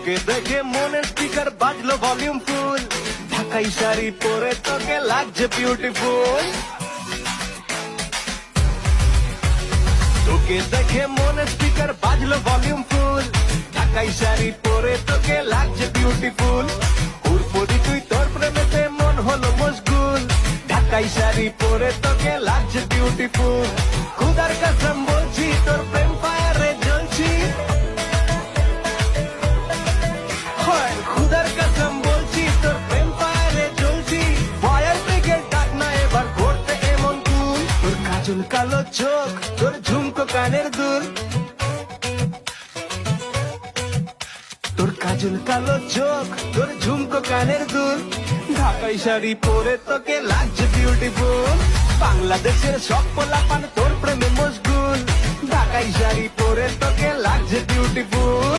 তোকে দেখে মনের স্পিকার বাজলো ভলিউম ফুল, ঢাকাই শাড়ি পরে তোকে লাগছে বিউটিফুল। তোকে দেখে মনের স্পিকার বাজলো ভলিউম ফুল, ঢাকাই শাড়ি পরে তোকে লাগছে বিউটিফুল। উর্পরি তুই তোর প্রেমেতে মন হলো মশগুল, ঢাকাই শাড়ি পরে তোকে লাগছে বিউটিফুল। খুদার কসম বলছি তোর প্রেম ফায়ারে জ্বলছি, খুদার কসম বলছি তোর প্রেম ফায়ারে জ্বলছি। ফায়ার ব্রিগেড ডাক না এবার করতে এমন কুল, তোর কাজল কালো চোখ, তোর ঝুমকো কানের দুল, তোর কাজল কালো চোখ, তোর ঝুমকো কানের দুল। ঢাকাই শাড়ি পরে তোকে লাগছে বিউটিফুল, বাংলাদেশের সব পোলাপান তোর প্রেমে মশগুল। ঢাকাই শাড়ি পরে তোকে লাগছে বিউটিফুল।